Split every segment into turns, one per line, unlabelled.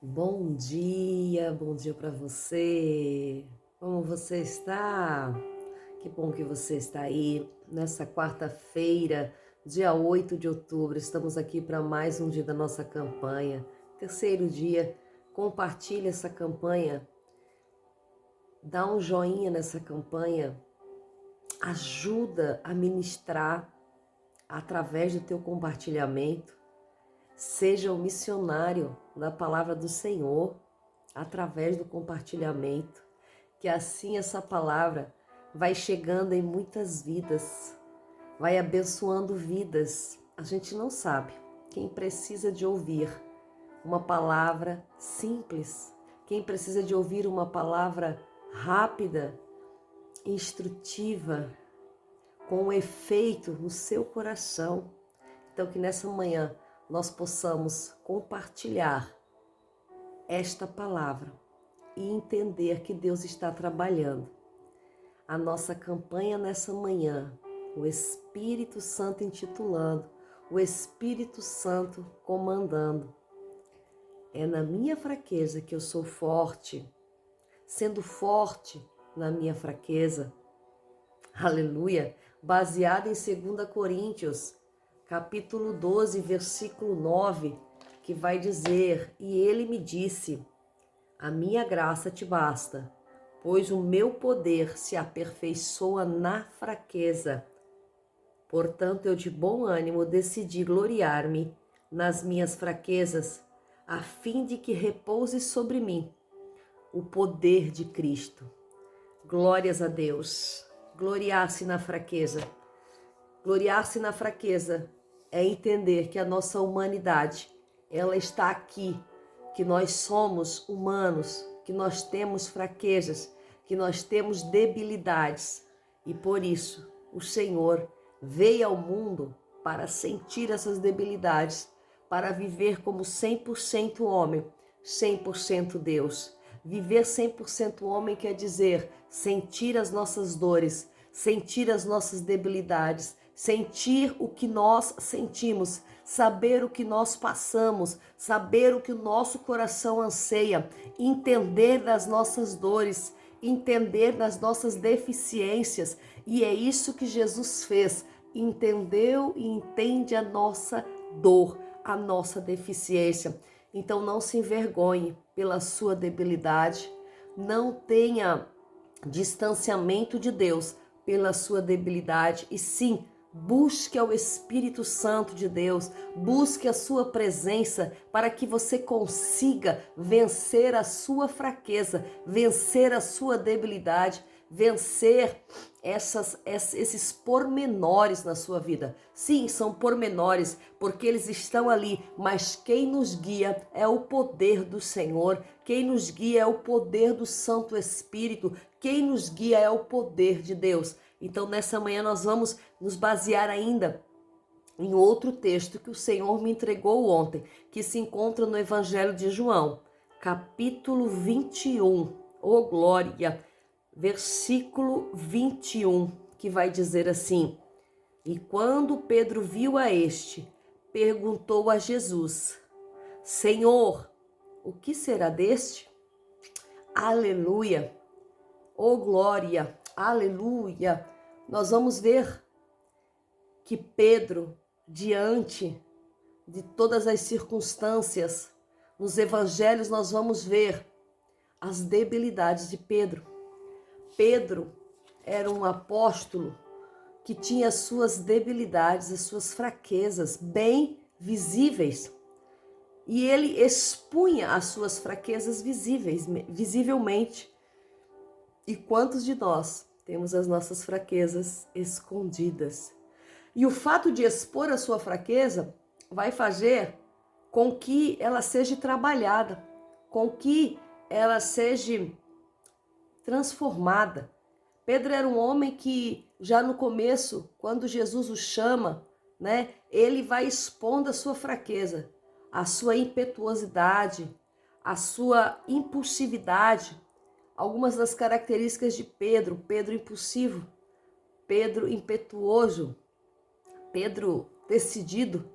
Bom dia para você. Como você está? Que bom que você está aí nessa quarta-feira, dia 8 de outubro. Estamos aqui para mais um dia da nossa campanha. Terceiro dia. Compartilhe essa campanha, dá um joinha nessa campanha, ajuda a ministrar através do teu compartilhamento. Seja o missionário da palavra do Senhor através do compartilhamento, que assim essa palavra vai chegando em muitas vidas, vai abençoando vidas. A gente não sabe quem precisa de ouvir uma palavra simples, quem precisa de ouvir uma palavra rápida, instrutiva, com um efeito no seu coração. Então que nessa manhã nós possamos compartilhar esta palavra e entender que Deus está trabalhando. A nossa campanha nessa manhã, o Espírito Santo intitulando, o Espírito Santo comandando. É na minha fraqueza que eu sou forte, sendo forte na minha fraqueza. Aleluia! Baseado em 2 Coríntios, capítulo 12, versículo 9, que vai dizer: E ele me disse, a minha graça te basta, pois o meu poder se aperfeiçoa na fraqueza. Portanto, eu de bom ânimo decidi gloriar-me nas minhas fraquezas, a fim de que repouse sobre mim o poder de Cristo. Glórias a Deus. Gloriar-se na fraqueza. Gloriar-se na fraqueza é entender que a nossa humanidade, ela está aqui, que nós somos humanos, que nós temos fraquezas, que nós temos debilidades. E por isso, o Senhor veio ao mundo para sentir essas debilidades, para viver como 100% homem, 100% Deus. Viver 100% homem quer dizer sentir as nossas dores, sentir as nossas debilidades, sentir o que nós sentimos, saber o que nós passamos, saber o que o nosso coração anseia, entender das nossas dores, entender das nossas deficiências. E é isso que Jesus fez, entendeu e entende a nossa dor, a nossa deficiência. Então não se envergonhe pela sua debilidade, não tenha distanciamento de Deus pela sua debilidade, e sim, busque ao Espírito Santo de Deus, busque a sua presença para que você consiga vencer a sua fraqueza, vencer a sua debilidade, vencer esses pormenores na sua vida. Sim, são pormenores, porque eles estão ali, mas quem nos guia é o poder do Senhor, quem nos guia é o poder do Santo Espírito, quem nos guia é o poder de Deus. Então, nessa manhã nós vamos nos basear ainda em outro texto que o Senhor me entregou ontem, que se encontra no Evangelho de João, capítulo 21. Oh, glória! Versículo 21, que vai dizer assim: E quando Pedro viu a este, perguntou a Jesus: Senhor, o que será deste? Aleluia! Oh, glória! Aleluia! Nós vamos ver que Pedro, diante de todas as circunstâncias, nos evangelhos nós vamos ver as debilidades de Pedro. Pedro era um apóstolo que tinha as suas debilidades, as suas fraquezas bem visíveis. E ele expunha as suas fraquezas visivelmente. E quantos de nós temos as nossas fraquezas escondidas? E o fato de expor a sua fraqueza vai fazer com que ela seja trabalhada, com que ela seja transformada. Pedro era um homem que já no começo, quando Jesus o chama, né, ele vai expondo a sua fraqueza, a sua impetuosidade, a sua impulsividade, algumas das características de Pedro: Pedro impulsivo, Pedro impetuoso, Pedro decidido.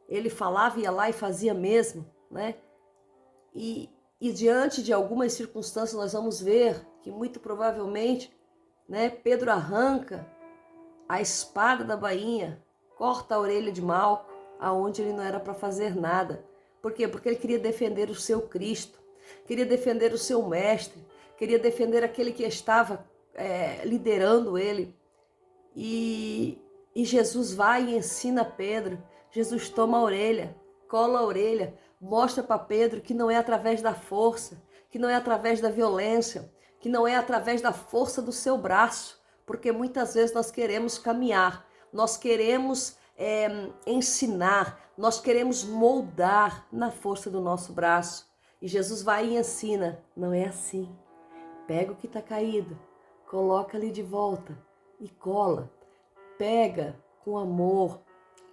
Ele falava, ia lá e fazia mesmo, né? E diante de algumas circunstâncias nós vamos ver que muito provavelmente, né, Pedro arranca a espada da bainha, corta a orelha de Malco, aonde ele não era para fazer nada. Por quê? Porque ele queria defender o seu Cristo, queria defender o seu mestre, queria defender aquele que estava liderando ele. E Jesus vai e ensina Pedro. Jesus toma a orelha, cola a orelha, mostra para Pedro que não é através da força, que não é através da violência, que não é através da força do seu braço, porque muitas vezes nós queremos caminhar, nós queremos ensinar, nós queremos moldar na força do nosso braço. E Jesus vai e ensina, não é assim. Pega o que está caído, coloca ali de volta e cola. Pega com amor,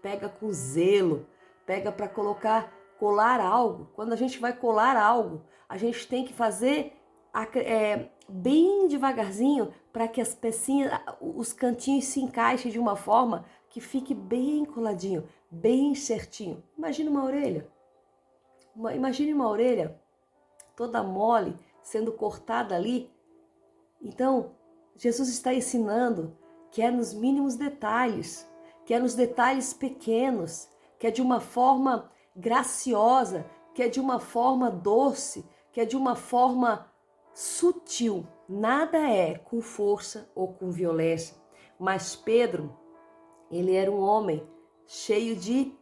pega com zelo, pega para colar algo. Quando a gente vai colar algo, a gente tem que fazer bem devagarzinho para que as pecinhas, os cantinhos se encaixem de uma forma que fique bem coladinho, bem certinho. Imagine uma orelha. Imagine uma orelha toda mole, sendo cortada ali. Então, Jesus está ensinando que é nos mínimos detalhes, que é nos detalhes pequenos, que é de uma forma graciosa, que é de uma forma doce, que é de uma forma sutil. Nada é com força ou com violência. Mas Pedro, ele era um homem cheio de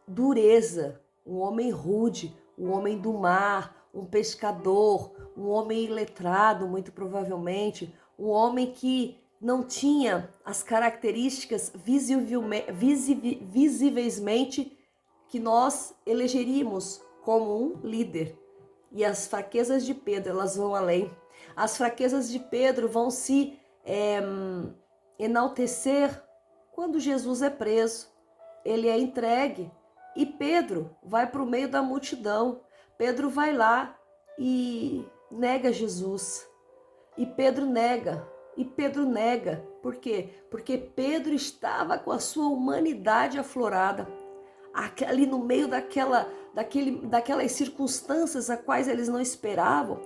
dureza, um homem rude, um homem do mar, um pescador, um homem iletrado, muito provavelmente, um homem que não tinha as características visivelmente que nós elegeríamos como um líder. E as fraquezas de Pedro, elas vão além. As fraquezas de Pedro vão se enaltecer quando Jesus é preso. Ele é entregue e Pedro vai para o meio da multidão. Pedro vai lá e nega Jesus. E Pedro nega. Por quê? Porque Pedro estava com a sua humanidade aflorada. Ali no meio daquelas circunstâncias a quais eles não esperavam.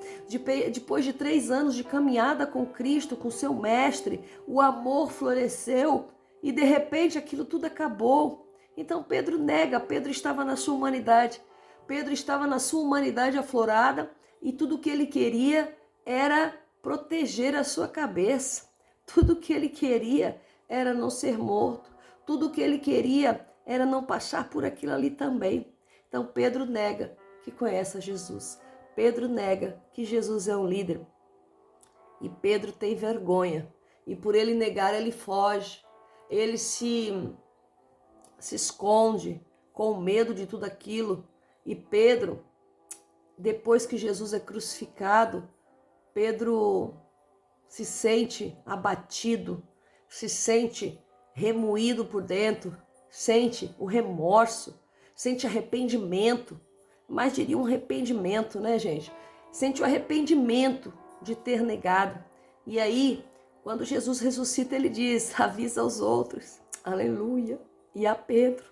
Depois de 3 anos de caminhada com Cristo, com seu mestre, o amor floresceu e de repente aquilo tudo acabou. Então Pedro nega, Pedro estava na sua humanidade. Pedro estava na sua humanidade aflorada e tudo o que ele queria era proteger a sua cabeça. Tudo o que ele queria era não ser morto. Tudo o que ele queria era não passar por aquilo ali também. Então Pedro nega que conhece a Jesus. Pedro nega que Jesus é um líder. E Pedro tem vergonha. E por ele negar, ele foge. Ele se esconde com medo de tudo aquilo. E Pedro, depois que Jesus é crucificado, Pedro se sente abatido, se sente remoído por dentro, sente o remorso, sente arrependimento, mais diria um arrependimento, né, gente? Sente o arrependimento de ter negado. E aí, quando Jesus ressuscita, ele diz, avisa aos outros, aleluia, e a Pedro.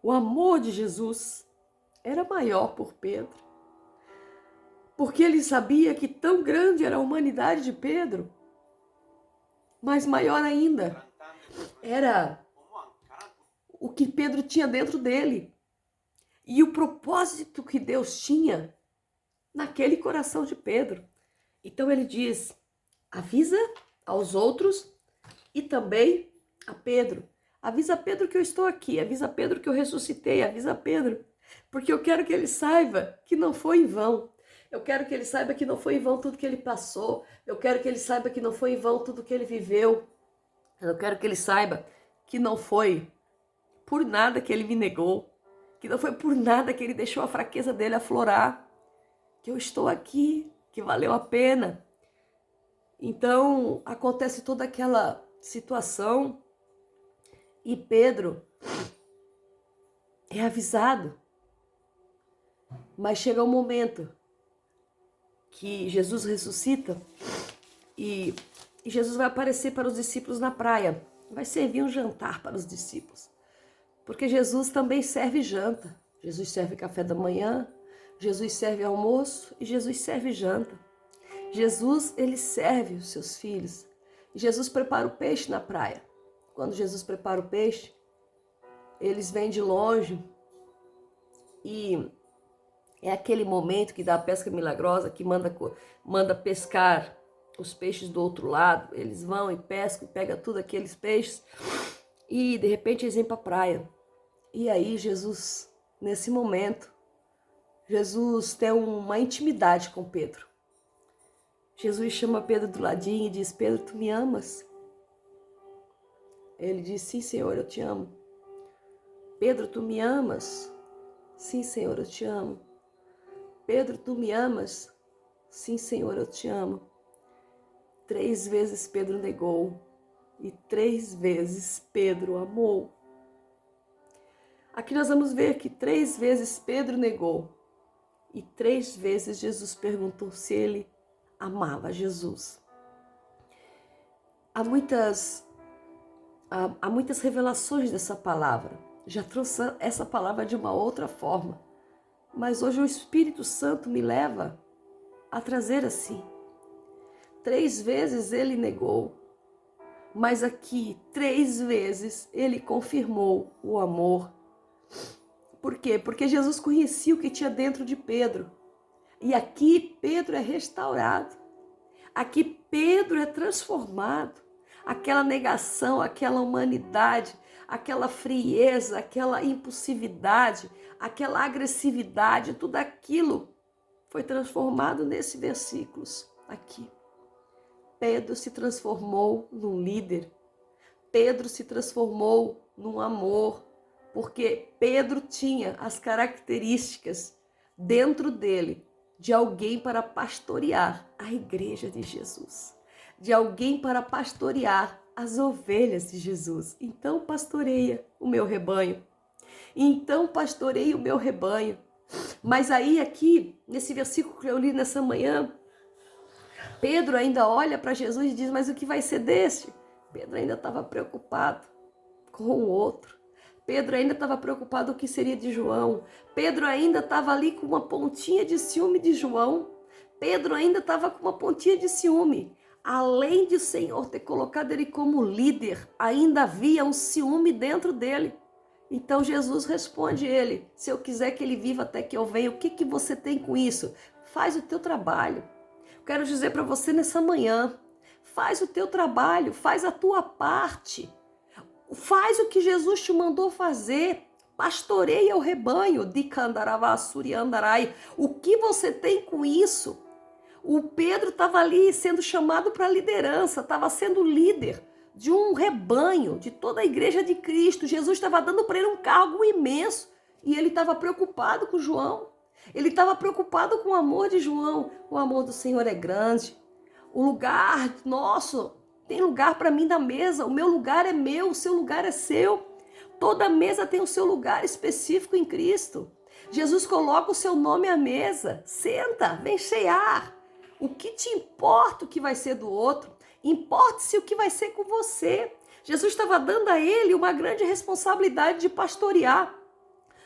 O amor de Jesus era maior por Pedro, porque ele sabia que tão grande era a humanidade de Pedro, mas maior ainda era o que Pedro tinha dentro dele e o propósito que Deus tinha naquele coração de Pedro. Então ele diz, avisa aos outros e também a Pedro. Avisa Pedro que eu estou aqui, avisa Pedro que eu ressuscitei, avisa Pedro, porque eu quero que ele saiba que não foi em vão. Eu quero que ele saiba que não foi em vão tudo que ele passou. Eu quero que ele saiba que não foi em vão tudo que ele viveu. Eu quero que ele saiba que não foi por nada que ele me negou. Que não foi por nada que ele deixou a fraqueza dele aflorar. Que eu estou aqui, que valeu a pena. Então, acontece toda aquela situação e Pedro é avisado. Mas chega um momento que Jesus ressuscita e Jesus vai aparecer para os discípulos na praia. Vai servir um jantar para os discípulos. Porque Jesus também serve janta. Jesus serve café da manhã, Jesus serve almoço e Jesus serve janta. Jesus, ele serve os seus filhos. Jesus prepara o peixe na praia. Quando Jesus prepara o peixe, eles vêm de longe e é aquele momento que dá a pesca milagrosa, que manda pescar os peixes do outro lado. Eles vão e pescam, pegam tudo aqueles peixes e de repente eles vêm para a praia. E aí Jesus, nesse momento, Jesus tem uma intimidade com Pedro. Jesus chama Pedro do ladinho e diz: Pedro, tu me amas? Ele diz: sim, Senhor, eu te amo. Pedro, tu me amas? Sim, Senhor, eu te amo. Pedro, tu me amas? Sim, Senhor, eu te amo. 3 vezes Pedro negou e 3 vezes Pedro amou. Aqui nós vamos ver que 3 vezes Pedro negou e 3 vezes Jesus perguntou se ele amava Jesus. Há muitas revelações dessa palavra. Já trouxe essa palavra de uma outra forma, mas hoje o Espírito Santo me leva a trazer assim. 3 vezes ele negou, mas aqui 3 vezes ele confirmou o amor. Por quê? Porque Jesus conhecia o que tinha dentro de Pedro. E aqui Pedro é restaurado. Aqui Pedro é transformado. Aquela negação, aquela humanidade, aquela frieza, aquela impulsividade, aquela agressividade, tudo aquilo foi transformado nesses versículos aqui. Pedro se transformou num líder. Pedro se transformou num amor, porque Pedro tinha as características dentro dele de alguém para pastorear a igreja de Jesus, de alguém para pastorear as ovelhas de Jesus. Então pastoreia o meu rebanho. Então pastoreia o meu rebanho. Mas aí aqui, nesse versículo que eu li nessa manhã, Pedro ainda olha para Jesus e diz: mas o que vai ser deste? Pedro ainda estava preocupado com o outro. Pedro ainda estava preocupado com o que seria de João. Pedro ainda estava ali com uma pontinha de ciúme de João. Pedro ainda estava com uma pontinha de ciúme. Além de o Senhor ter colocado ele como líder, ainda havia um ciúme dentro dele. Então Jesus responde ele: se eu quiser que ele viva até que eu venha, o que você tem com isso? Faz o teu trabalho. Quero dizer para você nessa manhã, faz o teu trabalho, faz a tua parte. Faz o que Jesus te mandou fazer. Pastoreia o rebanho. O que você tem com isso? O Pedro estava ali sendo chamado para liderança, estava sendo líder de um rebanho, de toda a igreja de Cristo. Jesus estava dando para ele um cargo imenso e ele estava preocupado com João. Ele estava preocupado com o amor de João. O amor do Senhor é grande. O lugar nosso, tem lugar para mim na mesa. O meu lugar é meu, o seu lugar é seu. Toda mesa tem o seu lugar específico em Cristo. Jesus coloca o seu nome à mesa. Senta, vem cear. O que te importa o que vai ser do outro? Importe-se o que vai ser com você. Jesus estava dando a ele uma grande responsabilidade de pastorear.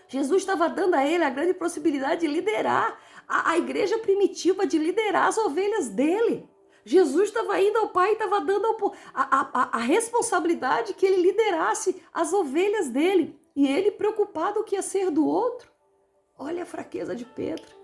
Jesus estava dando a ele a grande possibilidade de liderar a igreja primitiva, de liderar as ovelhas dele. Jesus estava indo ao Pai e estava dando a responsabilidade que ele liderasse as ovelhas dele. E ele preocupado o que ia ser do outro. Olha a fraqueza de Pedro.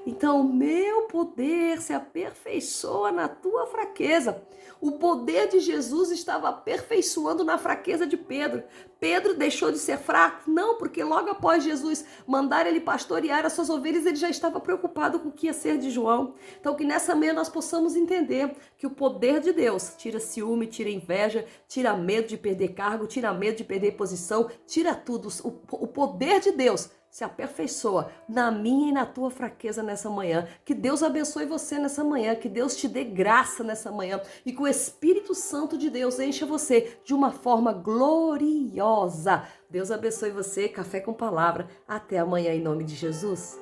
Então, o meu poder se aperfeiçoa na tua fraqueza. O poder de Jesus estava aperfeiçoando na fraqueza de Pedro. Pedro deixou de ser fraco? Não, porque logo após Jesus mandar ele pastorear as suas ovelhas, ele já estava preocupado com o que ia ser de João. Então, que nessa manhã nós possamos entender que o poder de Deus tira ciúme, tira inveja, tira medo de perder cargo, tira medo de perder posição, tira tudo. O poder de Deus se aperfeiçoa na minha e na tua fraqueza nessa manhã. Que Deus abençoe você nessa manhã, que Deus te dê graça nessa manhã e que o Espírito Santo de Deus encha você de uma forma gloriosa. Deus abençoe você. Café com Palavra. Até amanhã em nome de Jesus.